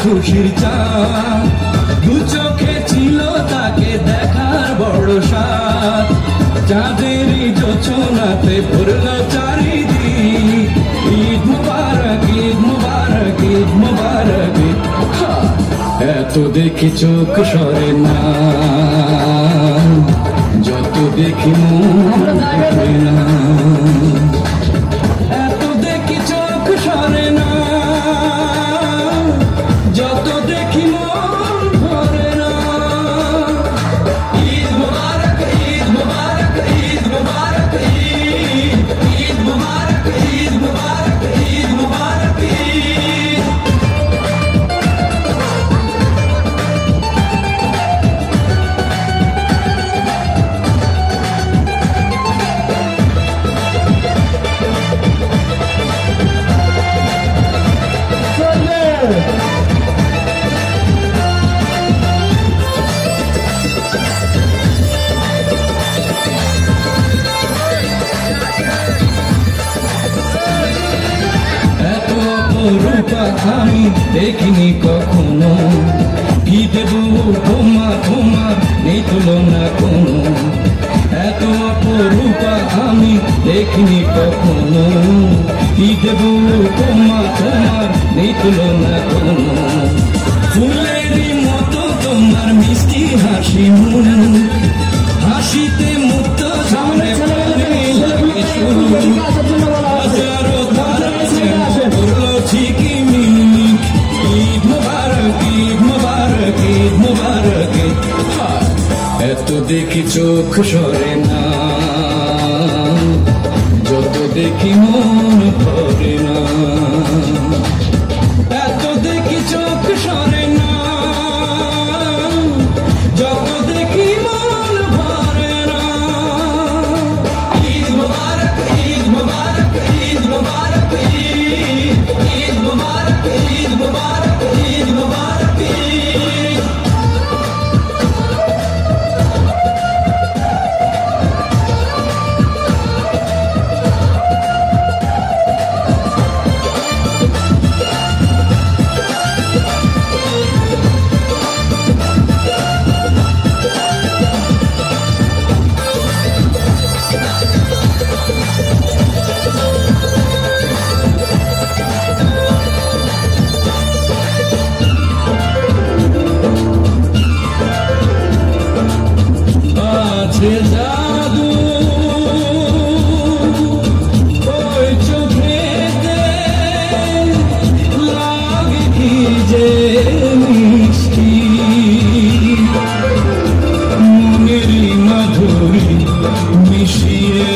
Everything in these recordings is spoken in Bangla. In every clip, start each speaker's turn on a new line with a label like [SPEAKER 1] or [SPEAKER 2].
[SPEAKER 1] খুশির চাঁদ, দু চোখে ছিল তাকে দেখার বড় সাধ। চাঁদেরই যোচনাতে ভরল চারিদিক, ঈদ মুবারক ঈদ মুবারক ঈদ মুবারক। এত দেখি চোখ সরে না, যত দেখি মন ভরে না। এত দেখি চোখ সরে না, যত দেখি মন ভরে না। ঈদ মুবারক ঈদ মুবারক ঈদ মুবারক ঈদ, ঈদ মুবারক ঈদ মুবারক ঈদ মুবারক ঈদ। রূপা আমি দেখিনি কখনো, কি দেব তোমার তোমার নেই তুলনা কোনো। এত অপরূপা আমি দেখিনি কখনো, কি দেব তোমার তোমার নেই তুলনা কোনো। ফুলেরই মতো তোমার মিষ্টি হাসি মুখ, হাসিতে মুক্ত সামনে হাজারো ধারা ঝিকিমিক। ঈদ মুবারক ঈদ মুবারক ঈদ মুবারক। এত দেখি চোখ সরে না, যত দেখি মন ভরে না। এত দেখি চোখ সরে না, যত দেখি মন ভরে না। ঈদ মুবারক ঈদ মুবারক ঈদ মুবারক ঈদ, ঈদ মুবারক ঈদ মুবারক ঈদ মুবারক ঈদ। জাদু ওই চোখেতে লাগে কি যে মিষ্টি, মনেরই মাধুরী মিশিয়ে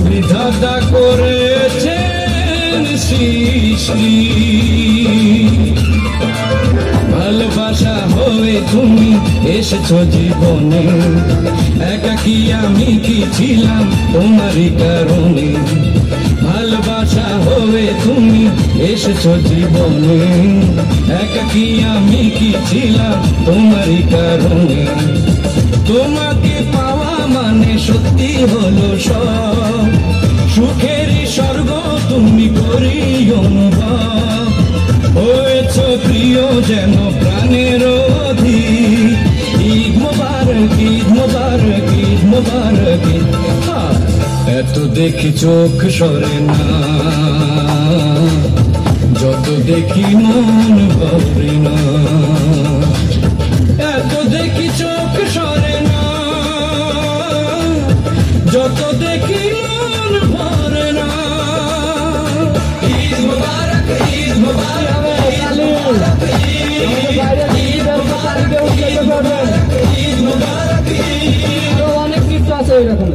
[SPEAKER 1] বিধাতা করেছেন সৃষ্টি। ভালোবাসা হয়ে তুমি এসেছো জীবনে, একাকী আমি কি ছিলাম তোমারই কারণে। ভালোবাসা হয়ে তুমি এসেছো জীবনে, একাকী আমি কি ছিলাম তোমারই কারণে। তোমাকে পাওয়া মানে সত্যি হলো সব, সুখেরই স্বর্গ তুমি করি অনুভব। হয়েছ প্রিয় যেন প্রাণের অধিক, ঈদ মুবারক ঈদ মুবারক ঈদ মুবারক। এত দেখি চোখ সরে না, যত দেখি মন ভরে না। এত দেখি চোখ সরে না, যত দেখি মন ভরে না। ঈদ মুবারক ঈদ মুবারক ঈদ মুবারক ঈদ মুবারক ঈদ মুবারক।
[SPEAKER 2] অনেক কিছু আছে এরকম।